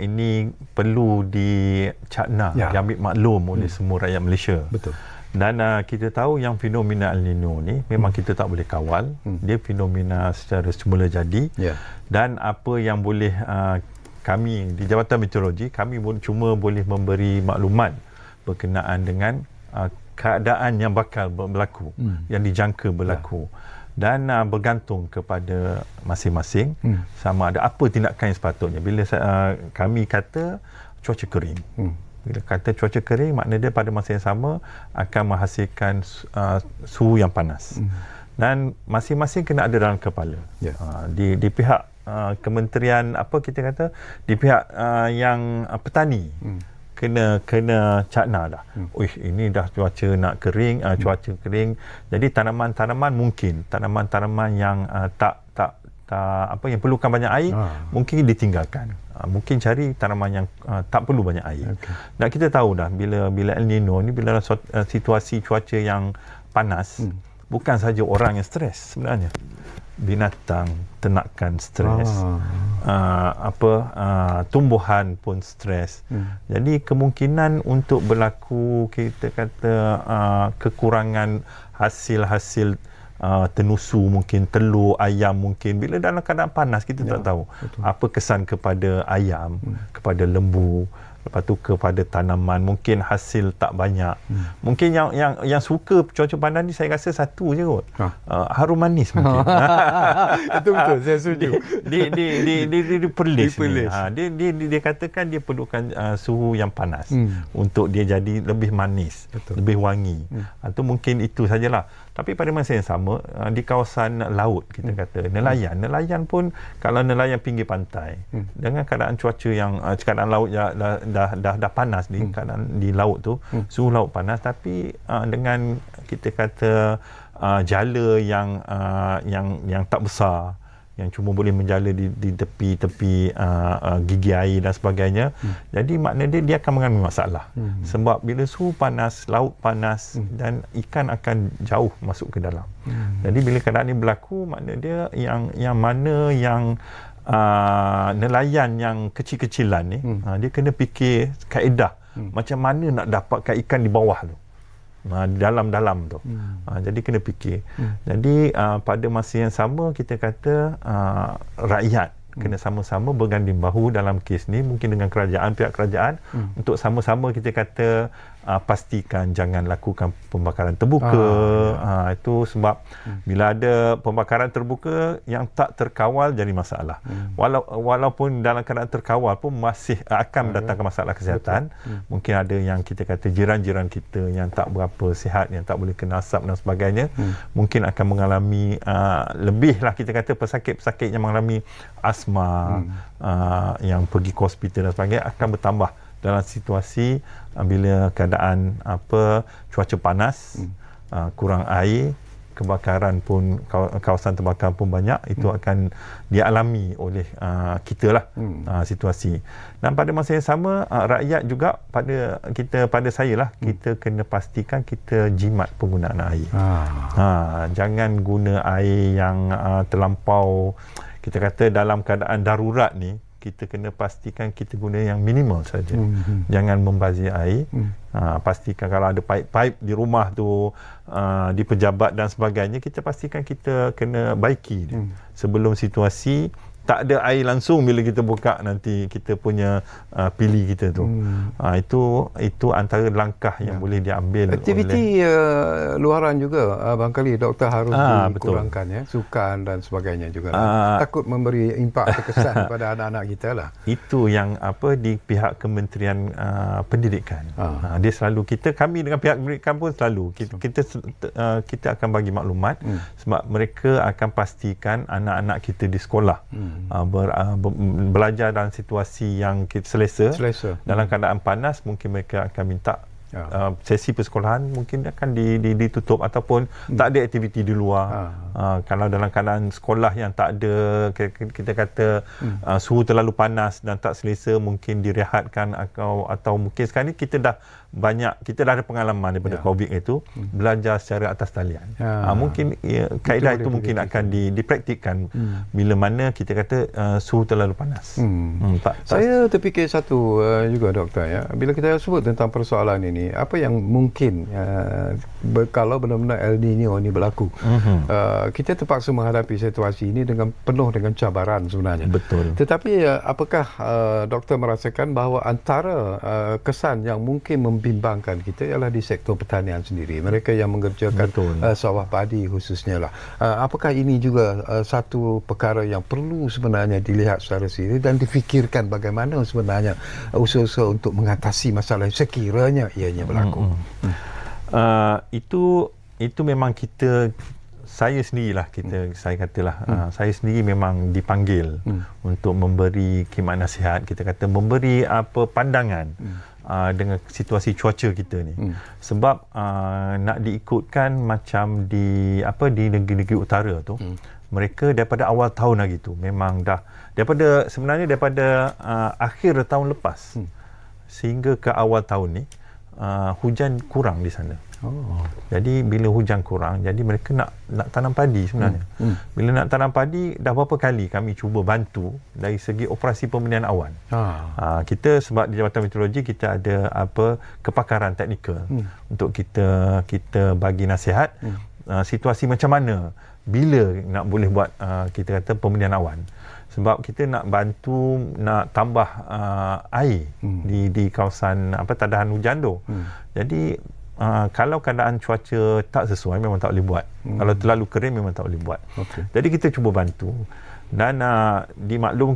ini perlu dicakna, diambil maklum oleh semua rakyat Malaysia. Betul. Dan kita tahu yang fenomena El Nino ni memang kita tak boleh kawal. Dia fenomena secara semula jadi. Dan apa yang boleh kami di Jabatan Meteorologi, kami cuma boleh memberi maklumat berkenaan dengan keadaan yang bakal berlaku, yang dijangka berlaku. Dan bergantung kepada masing-masing sama ada apa tindakan yang sepatutnya. Bila kami kata cuaca kering, bila kata cuaca kering, maknanya dia pada masa yang sama akan menghasilkan suhu yang panas. Dan masing-masing kena ada dalam kepala. Di pihak kementerian di pihak yang petani, kena cakna dah. Ini dah cuaca nak kering, cuaca kering. Jadi tanaman-tanaman yang tak yang perlukan banyak air mungkin ditinggalkan. Mungkin cari tanaman yang tak perlu banyak air. Dan kita tahu dah bila El Nino ni, bila situasi cuaca yang panas, bukan saja orang yang stres sebenarnya. Binatang, ternakan stres, tumbuhan pun stres. Jadi kemungkinan untuk berlaku kita kata kekurangan hasil tenusu, mungkin telur, ayam mungkin. Bila dalam keadaan panas kita tak tahu apa kesan kepada ayam, kepada lembu, lepas tu kepada tanaman, mungkin hasil tak banyak. Mungkin yang suka cuaca panas ni saya rasa satu je kot. Harum manis mungkin. Itu betul, saya setuju. Dia perlis. Dia katakan dia perlukan suhu yang panas untuk dia jadi lebih manis, lebih wangi. Itu mungkin itu sajalah. Tapi pada masa yang sama, di kawasan laut kita kata, nelayan pun, kalau nelayan pinggir pantai dengan keadaan cuaca yang keadaan laut dah panas, di keadaan di laut tu, suhu laut panas, tapi dengan kita kata jala yang tak besar, yang cuma boleh menjala di tepi-tepi gigi air dan sebagainya. Jadi maknanya dia akan mengalami masalah. Sebab bila suhu panas, laut panas dan ikan akan jauh masuk ke dalam. Jadi bila keadaan ini berlaku, maknanya dia yang mana yang nelayan yang kecil-kecilan ni, dia kena fikir kaedah macam mana nak dapatkan ikan di bawah tu. Dalam-dalam tu. Jadi kena fikir. Jadi pada masa yang sama kita kata rakyat kena sama-sama berganding bahu dalam kes ni, mungkin dengan pihak kerajaan untuk sama-sama kita kata pastikan jangan lakukan pembakaran terbuka. Itu sebab bila ada pembakaran terbuka yang tak terkawal jadi masalah. Walaupun dalam keadaan terkawal pun masih akan mendatangkan masalah kesihatan. Mungkin ada yang kita kata jiran-jiran kita yang tak berapa sihat, yang tak boleh kena asap dan sebagainya, mungkin akan mengalami lebihlah kita kata pesakit-pesakit yang mengalami asma, yang pergi ke hospital dan sebagainya akan bertambah dalam situasi bila keadaan cuaca panas, kurang air, kebakaran pun, kawasan terbakar pun banyak, itu akan dialami oleh kita lah situasi. Dan pada masa yang sama rakyat juga pada saya lah, kita kena pastikan kita jimat penggunaan air. Jangan guna air yang terlampau, kita kata dalam keadaan darurat ni kita kena pastikan kita guna yang minimal saja. Jangan membazir air. Pastikan kalau ada paip-paip di rumah tu, di pejabat dan sebagainya, kita pastikan kita kena baiki dia. Sebelum situasi tak ada air langsung bila kita buka nanti kita punya pili kita tu. Itu antara langkah yang boleh diambil. Aktiviti luaran juga barangkali doktor harus dikurangkan, ya, sukan dan sebagainya juga. Takut memberi impak terkesan pada anak-anak kita lah. Itu yang di pihak Kementerian Pendidikan. Dia selalu kami dengan pihak pendidikan pun selalu kita akan bagi maklumat sebab mereka akan pastikan anak-anak kita di sekolah belajar dalam situasi yang selesa. Dalam keadaan panas mungkin mereka akan minta sesi persekolahan mungkin akan ditutup ataupun tak ada aktiviti di luar. Kalau dalam keadaan sekolah yang tak ada, kita kata suhu terlalu panas dan tak selesa, mungkin direhatkan atau mungkin sekarang ni kita dah ada pengalaman daripada COVID itu, belajar secara atas talian. Mungkin kaedah itu mungkin akan dipraktikkan bila mana kita kata suhu terlalu panas. Saya terfikir satu juga doktor, ya, bila kita sebut tentang persoalan ini, apa yang mungkin kalau benar-benar El Nino ini berlaku, kita terpaksa menghadapi situasi ini penuh dengan cabaran sebenarnya. Betul. Tetapi apakah doktor merasakan bahawa antara kesan yang mungkin membimbangkan kita ialah di sektor pertanian sendiri, mereka yang mengerjakan sawah padi khususnya lah. Apakah ini juga satu perkara yang perlu sebenarnya dilihat secara serius dan difikirkan bagaimana sebenarnya usaha-usaha untuk mengatasi masalah sekiranya ianya berlaku? Itu memang saya sendirilah, saya katalah saya sendiri memang dipanggil untuk memberi khidmat nasihat, kita kata memberi pandangan dengan situasi cuaca kita ni. Sebab nak diikutkan macam di negeri-negeri utara tu, mereka daripada awal tahun lagi tu memang dah sebenarnya daripada akhir tahun lepas sehingga ke awal tahun ni hujan kurang di sana. Jadi bila hujan kurang, jadi mereka nak tanam padi sebenarnya. Bila nak tanam padi, dah berapa kali kami cuba bantu dari segi operasi pembenihan awan. Kita sebab di Jabatan Meteorologi kita ada kepakaran teknikal untuk kita bagi nasihat situasi macam mana bila nak boleh buat kita kata pembenihan awan. Sebab kita nak bantu nak tambah air di kawasan tadahan hujan tu. Jadi kalau keadaan cuaca tak sesuai memang tak boleh buat. Kalau terlalu kering memang tak boleh buat. Jadi kita cuba bantu dan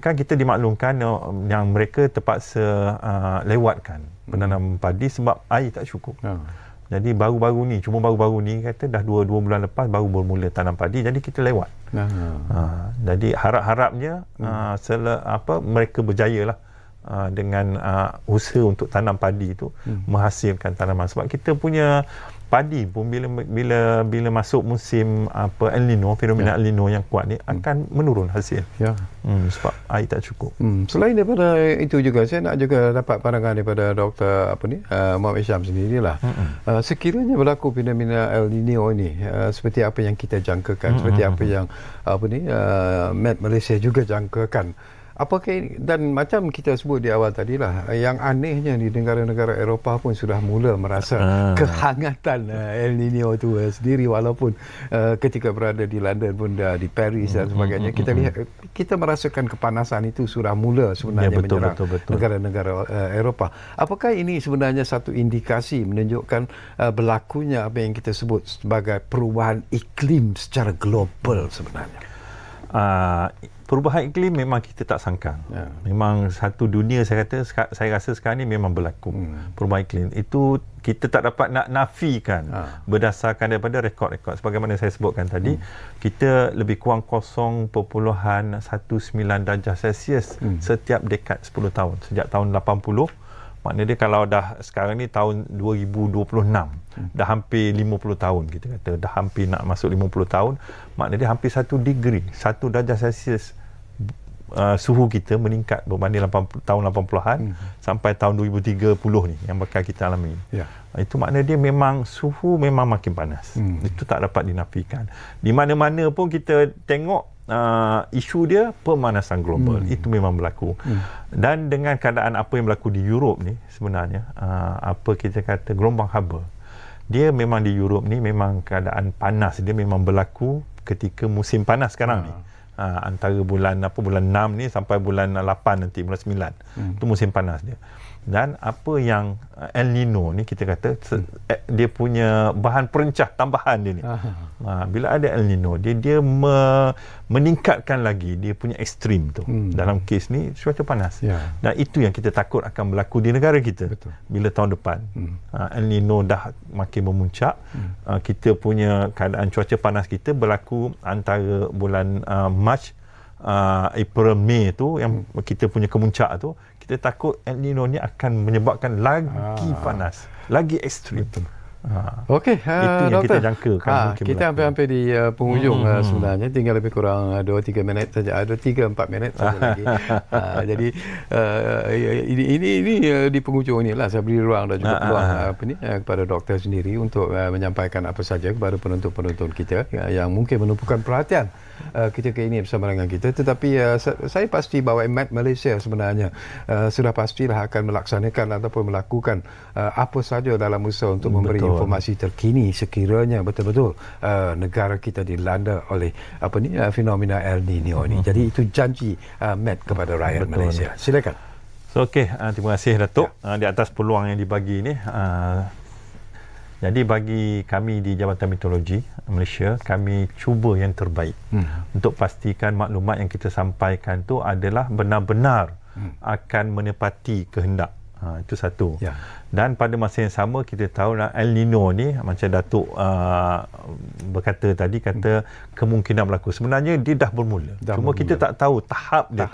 kita dimaklumkan yang mereka terpaksa lewatkan penanaman padi sebab air tak cukup. Jadi baru-baru ni kata dah 2 bulan lepas baru bermula tanam padi, jadi kita lewat. Jadi harap-harapnya mereka berjaya lah dengan usaha untuk tanam padi itu menghasilkan tanaman. Sebab kita punya padi pun bila masuk musim El Nino, fenomena El Nino yang kuat ni akan menurun hasil. Sebab air tak cukup. Selain daripada itu juga, saya nak juga dapat pandangan daripada Dr. Muhammad Hisham sendirilah. Sekiranya berlaku fenomena El Nino ini, seperti apa yang kita jangkakan, seperti apa yang Met Malaysia juga jangkakan. Apakah dan macam kita sebut di awal tadilah, yang anehnya di negara-negara Eropah pun sudah mula merasa kehangatan El Nino itu sendiri, walaupun ketika berada di London pun di Paris dan sebagainya, kita lihat, kita merasakan kepanasan itu sudah mula sebenarnya menyerang negara-negara Eropah. Apakah ini sebenarnya satu indikasi menunjukkan berlakunya apa yang kita sebut sebagai perubahan iklim secara global sebenarnya? Perubahan iklim memang kita tak sangka. Memang satu dunia, saya rasa sekarang ni memang berlaku. Perubahan iklim itu kita tak dapat nak nafikan berdasarkan daripada rekod-rekod. Sebagaimana saya sebutkan tadi, kita lebih kurang 0.19 darjah Celsius setiap dekad 10 tahun. Sejak tahun 80, maknanya dia kalau dah sekarang ni tahun 2026, dah hampir 50 tahun, kita kata dah hampir nak masuk 50 tahun, maknanya dia hampir 1 degree, 1 darjah Celsius suhu kita meningkat berbanding tahun 80-an sampai tahun 2030 ni yang bakal kita alami. Itu maknanya dia memang suhu memang makin panas. Itu tak dapat dinafikan. Di mana-mana pun kita tengok isu dia pemanasan global, itu memang berlaku. Dan dengan keadaan apa yang berlaku di Europe ni sebenarnya, apa kita kata gelombang haba, dia memang di Europe ni memang keadaan panas dia memang berlaku ketika musim panas sekarang ni. Antara bulan 6 ni sampai bulan 8 nanti, bulan 9. Itu musim panas dia. Dan apa yang El Nino ni kita kata dia punya bahan perencah tambahan dia ni. Bila ada El Nino, dia meningkatkan lagi dia punya ekstrim tu. Dalam kes ni cuaca panas. Dan itu yang kita takut akan berlaku di negara kita. Bila tahun depan El Nino dah makin memuncak, kita punya keadaan cuaca panas kita berlaku antara bulan Mac, April, Mei tu yang kita punya kemuncak tu. Kita takut El Nino ni akan menyebabkan lagi panas, lagi ekstrim. Okey, itu yang Doktor, kita jangkakan. Kita hampir-hampir di penghujung sebenarnya, tinggal lebih kurang 2-3 minit saja, 3-4 minit saja lagi. Jadi ini di penghujung inilah saya beri ruang dan juga peluang kepada doktor sendiri untuk menyampaikan apa saja kepada penonton-penonton kita yang mungkin menumpukan perhatian ketika ini bersama dengan kita. Tetapi saya pasti bahawa Met Malaysia sebenarnya sudah pastilah akan melaksanakan ataupun melakukan apa saja dalam usaha untuk memberi informasi terkini sekiranya betul-betul negara kita dilanda oleh fenomena El Nino ini. Jadi itu janji Met kepada rakyat Malaysia. Silakan. Terima kasih Datuk di atas peluang yang dibagi ini. Jadi bagi kami di Jabatan Meteorologi Malaysia, kami cuba yang terbaik untuk pastikan maklumat yang kita sampaikan tu adalah benar-benar akan menepati kehendak. Itu satu. Dan pada masa yang sama kita tahu El Nino ni macam Datuk berkata tadi, kata kemungkinan berlaku. Sebenarnya dia dah bermula. Cuma kita tak tahu tahap dia.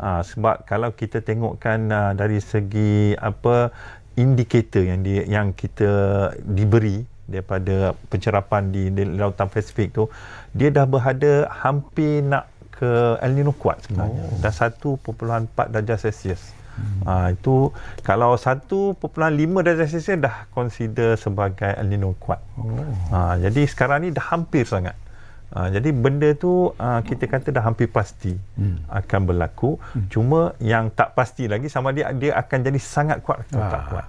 Sebab kalau kita tengokkan dari segi indikator yang kita diberi daripada pencerapan di Lautan Pasifik tu, dia dah berada hampir nak ke El Nino kuat sebenarnya. Dah 1.4 darjah Celsius. Itu kalau 1.5 darjah Celsius dah consider sebagai El Nino kuat. Jadi sekarang ni dah hampir sangat. Jadi benda tu kita kata dah hampir pasti akan berlaku. Cuma yang tak pasti lagi sama dia akan jadi sangat kuat atau tak kuat.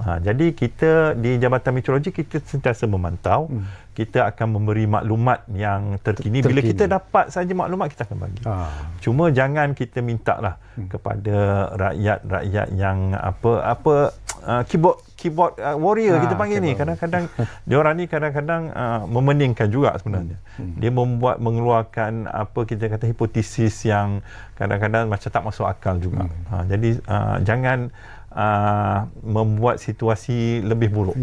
Jadi kita di Jabatan Meteorologi kita sentiasa memantau. Kita akan memberi maklumat yang terkini. Bila kita dapat saja maklumat, kita akan bagi. Cuma jangan kita mintalah kepada rakyat-rakyat yang keyboard warrior kita panggil ni. Kadang-kadang diorang ni kadang-kadang memeningkan juga sebenarnya. Dia mengeluarkan kita kata hipotesis yang kadang-kadang macam tak masuk akal juga. Jadi jangan membuat situasi lebih buruk.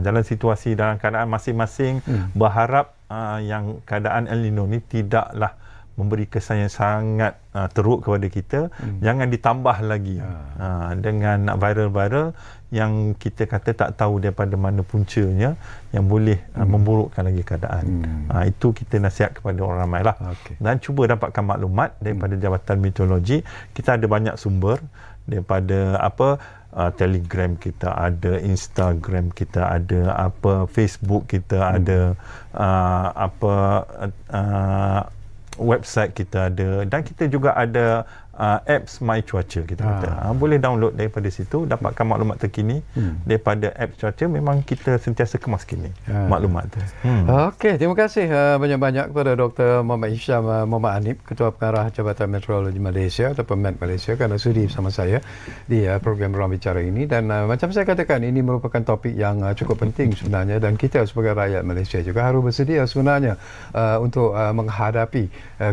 Dalam situasi dalam keadaan masing-masing berharap yang keadaan El Nino ni tidaklah memberi kesan yang sangat teruk kepada kita, jangan ditambah lagi dengan nak viral-viral yang kita kata tak tahu daripada mana puncanya yang boleh memburukkan lagi keadaan. Itu kita nasihat kepada orang ramai lah. Dan cuba dapatkan maklumat daripada Jabatan Meteorologi. Kita ada banyak sumber daripada Telegram kita ada, Instagram kita ada, Facebook kita ada, website kita ada, dan kita juga ada apps My Cuaca kita kata. Boleh download daripada situ, dapatkan maklumat terkini daripada apps cuaca. Memang kita sentiasa kemas kini maklumat tu. Okey, terima kasih banyak-banyak kepada Dr. Muhammad Hisham Muhammad Anip, Ketua Pengarah Jabatan Meteorologi Malaysia atau Met Malaysia, kerana sudi bersama saya di program Ruang Bicara ini. Dan macam saya katakan, ini merupakan topik yang cukup penting sebenarnya, dan kita sebagai rakyat Malaysia juga harus bersedia sebenarnya untuk menghadapi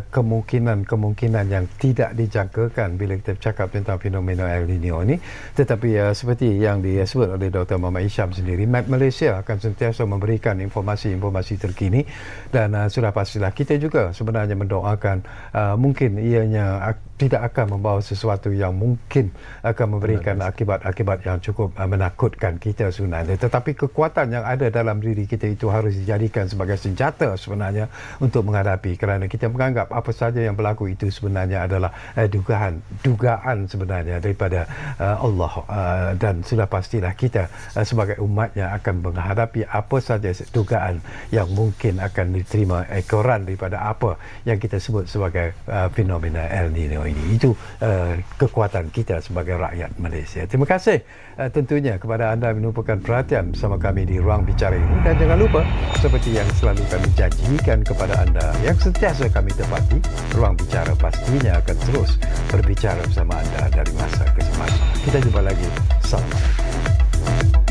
kemungkinan yang tidak dijangka bila kita bercakap tentang fenomena El Nino ini. Tetapi seperti yang disebut oleh Dr. Muhammad Hisham sendiri, Met Malaysia akan sentiasa memberikan informasi-informasi terkini, dan sudah pastilah kita juga sebenarnya mendoakan mungkin ianya tidak akan membawa sesuatu yang mungkin akan memberikan akibat-akibat yang cukup menakutkan kita sebenarnya. Tetapi kekuatan yang ada dalam diri kita itu harus dijadikan sebagai senjata sebenarnya untuk menghadapi, kerana kita menganggap apa saja yang berlaku itu sebenarnya adalah dugaan sebenarnya daripada Allah, dan sudah pastilah kita sebagai umatnya akan menghadapi apa saja dugaan yang mungkin akan diterima ekoran daripada apa yang kita sebut sebagai fenomena El Nino ini. Itu kekuatan kita sebagai rakyat Malaysia. Terima kasih tentunya kepada anda menumpukan perhatian bersama kami di Ruang Bicara ini, dan jangan lupa seperti yang selalu kami janjikan kepada anda yang sentiasa kami tepati, Ruang Bicara pastinya akan terus berbicara bersama anda dari masa ke semasa. Kita jumpa lagi. Assalamualaikum.